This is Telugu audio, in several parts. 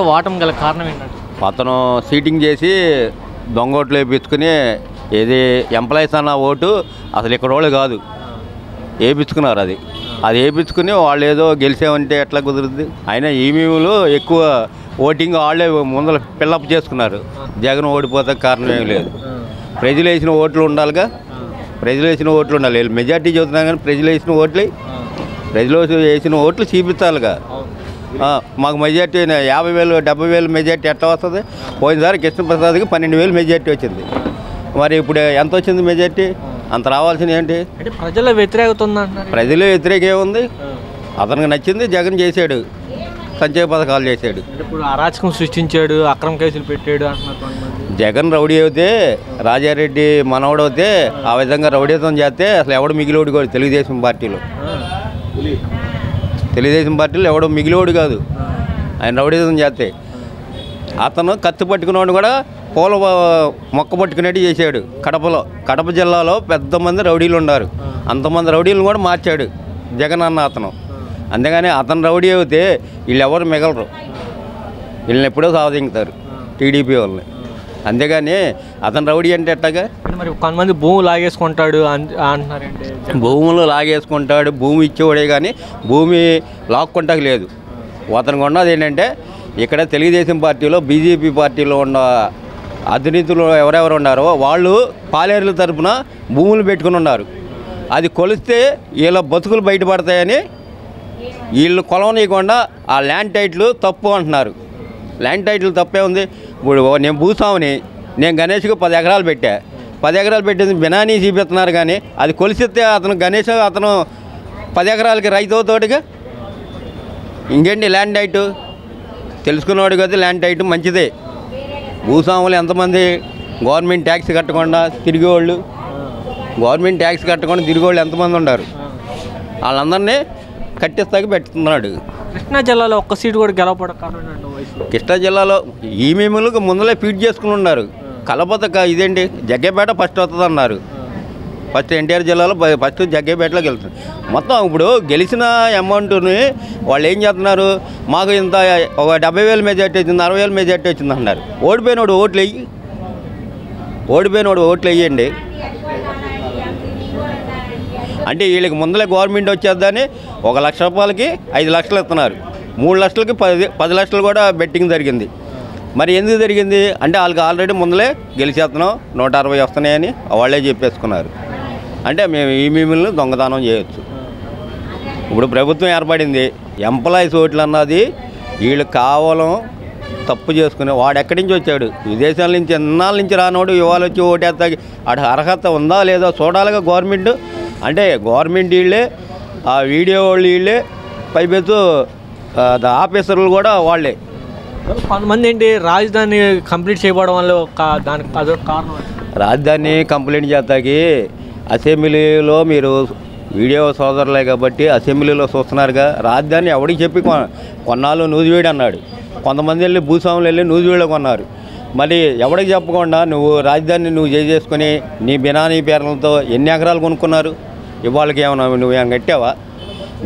వాటం గల కారణం ఏంటంటే అతను సీటింగ్ చేసి దొంగ ఓట్లు వేయించుకుని ఏది ఎంప్లాయీస్ అన్న ఓటు అసలు ఇక్కడ వాళ్ళు కాదు వేయించుకున్నారు. అది వేయించుకుని వాళ్ళు ఏదో గెలిచామంటే ఎట్లా కుదురుద్ది? అయినా ఈవీఎంలు ఎక్కువ ఓటింగ్ వాళ్ళే ముందర ఫిల్అప్ చేసుకున్నారు. జగన్ ఓడిపోతే కారణం ఏం లేదు. ప్రజలు వేసిన ఓట్లు ఉండాలిగా, ప్రజలు వేసిన ఓట్లు ఉండాలి. మెజార్టీ చెబుతున్నాం కానీ ప్రజలు వేసిన ఓట్లు చూపించాలిగా. మాకు మెజార్టీ 50,000 70,000 మెజార్టీ ఎట్లా వస్తుంది? పోయినసారి కృష్ణప్రసాద్కి 12,000 మెజార్టీ వచ్చింది. మరి ఇప్పుడు ఎంత వచ్చింది మెజార్టీ? అంత రావాల్సింది ఏంటి? అంటే ప్రజల వ్యతిరేకత ఉందంటున్నారు. ప్రజలు వ్యతిరేకం ఏముంది? అతనికి నచ్చింది జగన్ చేశాడు, సంక్షేమ పథకాలు చేశాడు. ఇప్పుడు అరాచకం సృష్టించాడు, అక్రమ కేసులు పెట్టాడు అంటున్నారు. జగన్ రౌడీ అయితే, రాజారెడ్డి మనవడు అయితే ఆ విధంగా రౌడీతం చేస్తే అసలు ఎవడు మిగిలిోడు కాదు. తెలుగుదేశం పార్టీలో ఎవడో మిగిలిోడు కాదు. ఆయన రౌడీతం చేస్తే అతను కత్తి పట్టుకున్నవాడు కూడా పూల మొక్క పట్టుకునేట్టు చేశాడు. కడప జిల్లాలో పెద్ద మంది రౌడీలు ఉన్నారు. అంతమంది రౌడీలను కూడా మార్చాడు జగన్ అన్న అతను. అంతేగాని అతను రౌడీ అయితే వీళ్ళు ఎవరు మిగలరు. వీళ్ళని ఎప్పుడో సావదింగుతారు టీడీపీ వాళ్ళని. అంతేగాని అతను రౌడీ అంటే ఎట్టగా? మరి కొంతమంది భూములు లాగేసుకుంటాడు అంటున్నారండి. భూములు లాగేసుకుంటాడు, భూమి ఇచ్చేవాడే కానీ భూమి లాక్కుంటాకు లేదు. అతనికి ఉన్నది ఏంటంటే ఇక్కడ తెలుగుదేశం పార్టీలో బీజేపీ పార్టీలో ఉన్న అధినేతలు ఎవరెవరు ఉన్నారో వాళ్ళు పాలేరుల తరపున భూములు పెట్టుకుని ఉన్నారు. అది కొలిస్తే వీళ్ళ బతుకులు బయటపడతాయని వీళ్ళు కొలవనీయకుండా ఆ ల్యాండ్ టైటిల్ తప్పు అంటున్నారు. ల్యాండ్ టైటిల్ తప్పే ఉంది. ఇప్పుడు నేను భూస్వామిని, నేను గణేష్కి 10 ఎకరాలు పెట్టా. 10 ఎకరాలు పెట్టింది బినానీ చూపిస్తున్నారు కానీ అది కొలిసిస్తే అతను గణేష్ అతను 10 ఎకరాలకి రైతు అవుతాడుగా. ఇంకేంటి ల్యాండ్ టైట్ తెలుసుకున్నవాడు కదా. ల్యాండ్ టైట్ మంచిదే. భూస్వాములు ఎంతమంది గవర్నమెంట్ ట్యాక్స్ కట్టకుండా తిరిగేవాళ్ళు ఎంతమంది ఉన్నారు? వాళ్ళందరినీ కట్టిస్తాకి పెట్టుతున్నాడు. కృష్ణా జిల్లాలో ఒక్క సీటు కూడా గెలవడం. కృష్ణా జిల్లాలో ఈవీఎంలకు ముందలే ఫీడ్ చేసుకుని ఉన్నారు. కలపత ఇదేంటి జగ్గేపేట ఫస్ట్ వస్తుంది అన్నారు. ఫస్ట్ ఎన్టీఆర్ జిల్లాలో ఫస్ట్ జగ్గేపేటలోకి వెళ్తుంది. మొత్తం ఇప్పుడు గెలిచిన అమౌంట్ని వాళ్ళు ఏం చేస్తున్నారు? మాకు ఇంత ఒక 70,000 మెజార్టీ వచ్చింది, 60,000 మెజార్టీ వచ్చింది అంటున్నారు. ఓడిపోయినోడు ఓట్లు వేయండి. అంటే వీళ్ళకి ముందలే గవర్నమెంట్ వచ్చేద్దని 1 లక్ష రూపాయలకి 5 లక్షలు ఇస్తున్నారు. 3 లక్షలకి 10 లక్షలు కూడా బెట్టింగ్ జరిగింది. మరి ఎందుకు జరిగింది అంటే వాళ్ళకి ఆల్రెడీ ముందలే గెలిచేస్తున్నాం 160 వస్తున్నాయని వాళ్ళే చెప్పేసుకున్నారు. అంటే మేము ఈవీఎంలను దొంగతనం చేయొచ్చు. ఇప్పుడు ప్రభుత్వం ఏర్పడింది, ఎంప్లాయీస్ ఓట్లు అన్నది వీళ్ళు కావాలం తప్పు చేసుకుని వాడు ఎక్కడి నుంచి వచ్చాడు? విదేశాల నుంచి ఎన్నాళ్ళ నుంచి రానోడు ఇవాళ వచ్చి ఓటేస్తాకి అటు అర్హత ఉందా లేదా చూడాలిగా గవర్నమెంట్. అంటే గవర్నమెంట్ వీళ్ళే, ఆ వీడియో వాళ్ళు వీళ్ళే, పైపెత్తు ఆఫీసర్లు కూడా వాళ్ళే. కొంతమంది ఏంటి రాజధాని కంప్లీట్ చేయబడడం వల్ల దానికి అదొక కారణం. రాజధాని కంప్లీట్ చేస్తాకి అసెంబ్లీలో మీరు వీడియో సోదరులే కాబట్టి అసెంబ్లీలో చూస్తున్నారుగా. రాజధాని ఎవడికి చెప్పి కొన్నాళ్ళు నూజివీడు అన్నాడు. కొంతమంది వెళ్ళి భూస్వాములు వెళ్ళి నూజివీడులో కొన్నారు. మరి ఎవడికి చెప్పకుండా నువ్వు రాజధాని చేసుకొని నీ బినానీ పేర్లతో ఎన్ని ఎకరాలు కొనుక్కున్నారు? ఇవాళకి ఏమన్నా నువ్వేమైనా కట్టావా?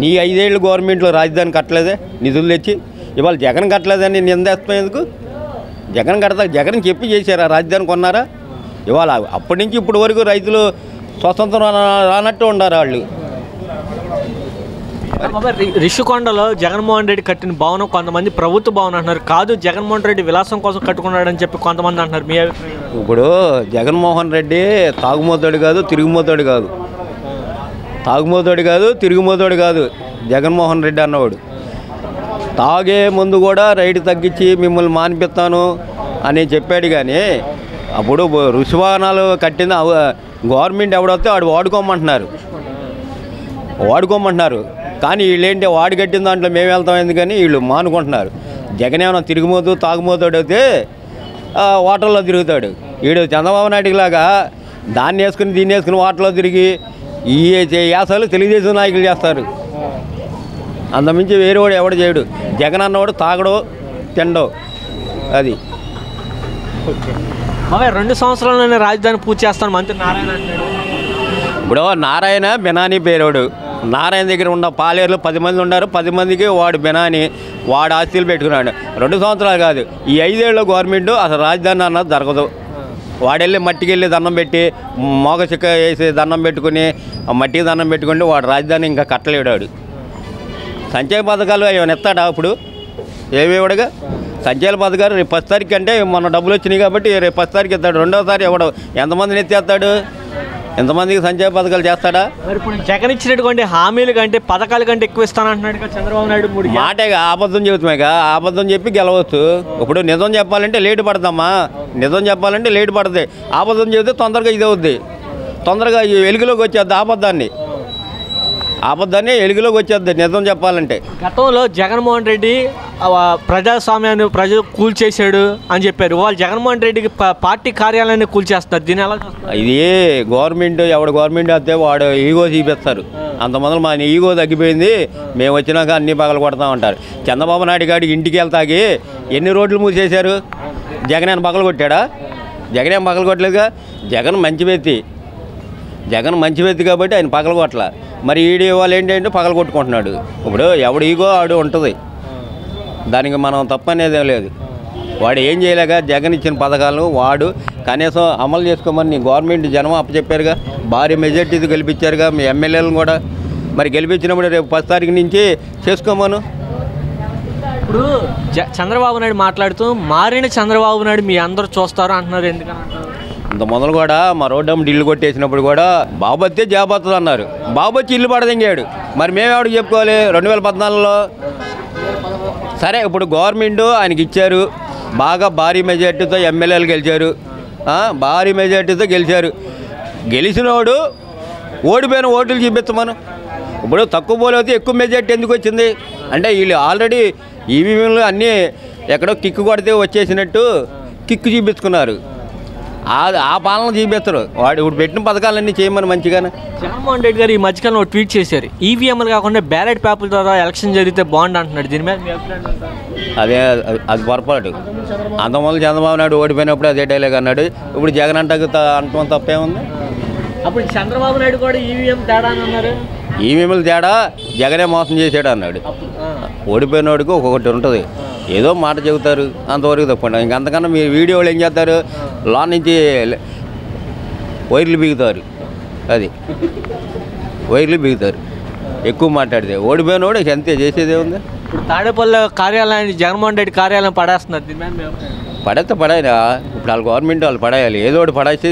నీ 5 ఏళ్ళు గవర్నమెంట్లో రాజధాని కట్టలేదే నిధులు తెచ్చి. ఇవాళ జగన్ కట్టలేదని నిందేస్తున్నందుకు జగన్ చెప్పి చేశారా? రాజధాని కొన్నారా? ఇవాళ అప్పటి నుంచి ఇప్పటి వరకు రైతులు స్వతంత్రం రానట్టు ఉండారు వాళ్ళు. రిషికొండలో జగన్మోహన్ రెడ్డి కట్టిన భవనం కొంతమంది ప్రభుత్వ భవనం అంటున్నారు. కాదు, జగన్మోహన్ రెడ్డి విలాసం కోసం కట్టుకున్నాడని చెప్పి కొంతమంది అంటున్నారు. మీ అభిప్రాయం? ఇప్పుడు జగన్మోహన్ రెడ్డి తాగుమోతాడు కాదు, తిరుగుమోతాడు కాదు. జగన్మోహన్ రెడ్డి అన్నవాడు తాగే ముందు కూడా రైటు తగ్గించి మిమ్మల్ని మానిపిస్తాను అని చెప్పాడు. కానీ అప్పుడు రుషివాహనాలు కట్టిన గవర్నమెంట్ ఎవడొస్తే వాడు వాడుకోమంటున్నారు. కానీ వీళ్ళేంటి వాడు కట్టిన దాంట్లో మేము వెళ్తాం ఎందుకని వీళ్ళు మానుకుంటున్నారు. జగన్ ఏమైనా తిరుగుమోతూ తాగుమోతాడు అయితే వాటర్లో తిరుగుతాడు. వీడు చంద్రబాబు నాయుడు లాగా దీన్ని వేసుకుని వాటర్లో తిరిగి ఈ యాసాలు తెలుగుదేశం నాయకులు చేస్తారు. అంతమించి వేరే వాడు ఎవడు చేయడు. జగన్ అన్నవాడు తాగడో తిండో అది. 2 సంవత్సరాల్లోనే రాజధాని పూర్తి చేస్తాను మంత్రి నారాయణ అంటాడు. ఇప్పుడు నారాయణ బినానీ పేరోడు, నారాయణ దగ్గర ఉన్న పాలేరులో 10 మంది ఉన్నారు. 10 మందికి వాడు బినాని వాడు ఆస్తులు పెట్టుకున్నాడు. 2 సంవత్సరాలు కాదు, ఈ 5 ఏళ్ళ గవర్నమెంట్ అసలు రాజధాని అన్నది జరగదు. వాడెళ్ళి మట్టికి వెళ్ళి దండం పెట్టి మోగ చిక్క వేసి దండం పెట్టుకుని మట్టికి దండం పెట్టుకుంటే వాడు రాజధాని ఇంకా కట్టలేడు. వాడు సంక్షేమ పథకాలు ఏమైనా ఎత్తాడా? అప్పుడు ఏమేవాడుగా సంక్షేమ పథకాలు రేపు 10 తారీఖు అంటే మొన్న డబ్బులు వచ్చినాయి కాబట్టి రేపు 10 తారీఖు ఎత్తాడు. 2వ తారీఖు ఎవడు ఎంతమందిని ఎత్తేస్తాడు? ఎంతమందికి సంక్షేమ పథకాలు చేస్తాడా? మరి ఇప్పుడు జగన్ ఇచ్చినటువంటి హామీలు కంటే పథకాల కంటే ఎక్కువ ఇస్తానంటున్నాడు చంద్రబాబు నాయుడు. 3 మాటేగా అబద్ధం చెబుతామేగా, అబద్ధం చెప్పి గెలవచ్చు. ఇప్పుడు నిజం చెప్పాలంటే లేటు పడతామా? నిజం చెప్పాలంటే లేటు పడుతుంది. అబద్ధం చెబితే తొందరగా ఇది అవుద్ది, తొందరగా వెలుగులోకి వచ్చేద్ది. అబద్ధాన్ని వెలుగులోకి వచ్చేద్ది నిజం చెప్పాలంటే. గతంలో జగన్మోహన్ రెడ్డి ప్రజాస్వామ్యాన్ని ప్రజలు కూల్చేశాడు అని చెప్పారు. వాళ్ళు జగన్మోహన్ రెడ్డికి పార్టీ కార్యాలయాన్ని కూల్చేస్తారు. దీని ఎలా చూస్తారు? ఇది గవర్నమెంట్ ఎవడు గవర్నమెంట్ వస్తే వాడు ఈగో చూపిస్తారు. అంతమంది మా ఈగో తగ్గిపోయింది, మేము వచ్చినాక అన్ని పగలు కొడతామంటారు. చంద్రబాబు నాయుడు గారికి ఇంటికి వెళ్తాకి ఎన్ని రోడ్లు మూసేశారు? జగన్ ఆయన పగలు కొట్టాడా? జగన్ ఏం పగలు కొట్టలేదుగా. జగన్ మంచి వ్యక్తి కాబట్టి ఆయన పగలు కొట్టల. మరి ఈడీ వాళ్ళు ఏంటంటే పగలు కొట్టుకుంటున్నాడు. ఇప్పుడు ఎవడు ఈగో ఆడు ఉంటుంది, దానికి మనం తప్పనేదేం లేదు. వాడు ఏం చేయలేక జగన్ ఇచ్చిన పథకాలను వాడు కనీసం అమలు చేసుకోమని గవర్నమెంట్ జనం అప్పచెప్పారుగా. భారీ మెజార్టీతో గెలిపించారుగా మీ ఎమ్మెల్యేలను కూడా. మరి గెలిపించినప్పుడు రేపు 10 తారీఖు నుంచి చేసుకోమను. ఇప్పుడు చంద్రబాబు నాయుడు మాట్లాడుతూ మారిన చంద్రబాబు నాయుడు మీ అందరూ చూస్తారు అంటున్నారు. ఎందుకంటారు? ఇంత మొదలు కూడా మా రోడ్డమ్మ ఢిల్లు కొట్టేసినప్పుడు కూడా బాబు వస్తే జాబ్ వస్తుంది అన్నారు. బాబు వచ్చి ఇల్లు పడదింగాడు. మరి మేమెవడికి చెప్పుకోవాలి? 2014లో సరే ఇప్పుడు గవర్నమెంట్ ఆయనకి ఇచ్చారు, బాగా భారీ మెజార్టీతో ఎమ్మెల్యేలు గెలిచారు, భారీ మెజార్టీతో గెలిచినోడు ఓడిపోయిన ఓట్లు చూపించమను. ఇప్పుడు తక్కువ పోలైతే ఎక్కువ మెజార్టీ ఎందుకు వచ్చింది అంటే వీళ్ళు ఆల్రెడీ ఈవీఎంలు అన్నీ ఎక్కడో కిక్కు కొడితే వచ్చేసినట్టు కిక్కు చూపించుకున్నారు. ఆ పాలన చూపిస్తారు. వాడు ఇప్పుడు పెట్టిన పథకాలన్నీ చేయమని మంచిగానే. జగన్మోహన్ రెడ్డి గారు ఈ మధ్యకాలంలో ట్వీట్ చేశారు, ఈవీఎంలు కాకుండా బ్యాలెట్ పేపర్ల ద్వారా ఎలక్షన్ జరిగితే బాగుండు అంటున్నాడు. దీని మీద అది పొరపాటు. అంతమంది చంద్రబాబు నాయుడు ఓడిపోయినప్పుడు అదే డైలాగ్ అన్నాడు. ఇప్పుడు జగన్ అంటాం తప్పేముంది? అప్పుడు చంద్రబాబు నాయుడు కూడా ఈవీఎం తేడా అని అన్నారు. ఈవీఎంలు తేడా జగనే మోసం చేశాడు అన్నాడు. ఓడిపోయినోడికి ఒక్కొక్కటి ఉంటుంది. ఏదో మాట చెబుతారు, అంతవరకు తప్పండి. ఇంకంతకన్నా మీరు వీడియోలు ఏం చేస్తారు? లోన్ నుంచి వైర్లు బిగుతారు. వైర్లు బిగుతారు ఎక్కువ మాట్లాడితే. ఓడిపోయినోడు అంతే, చేసేదే ఉంది. ఇప్పుడు తాడేపల్లి కార్యాలయాన్ని జగన్మోహన్ రెడ్డి కార్యాలయం పడేస్తున్నారు. పడేస్తే పడాయినా. ఇప్పుడు వాళ్ళ గవర్నమెంట్ వాళ్ళు పడేయాలి. ఏదో ఒకటి పడేస్తే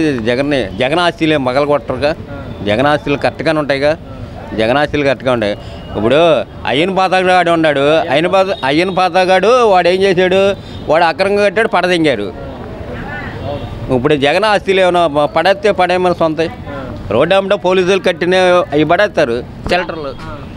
జగన్ ఆస్తులు మగలు కొట్టరుగా. జగన్ ఆస్తులు కరెక్ట్గానే ఉంటాయిగా. జగన్ ఆస్తులు కరెక్ట్గా ఉంటాయి. ఇప్పుడు అయ్యన్ పాతగాడు ఉన్నాడు. అయ్యన్ పాతగాడు వాడు ఏం చేశాడు? వాడు అక్రంగా కట్టాడు, పడదింగారు. ఇప్పుడు జగన్ ఆస్తులు ఏమైనా పడేస్తే పడేమని సొంత రోడ్డు అమ్మట పోలీసులు కట్టిన అవి పడేస్తారు షెల్టర్లు.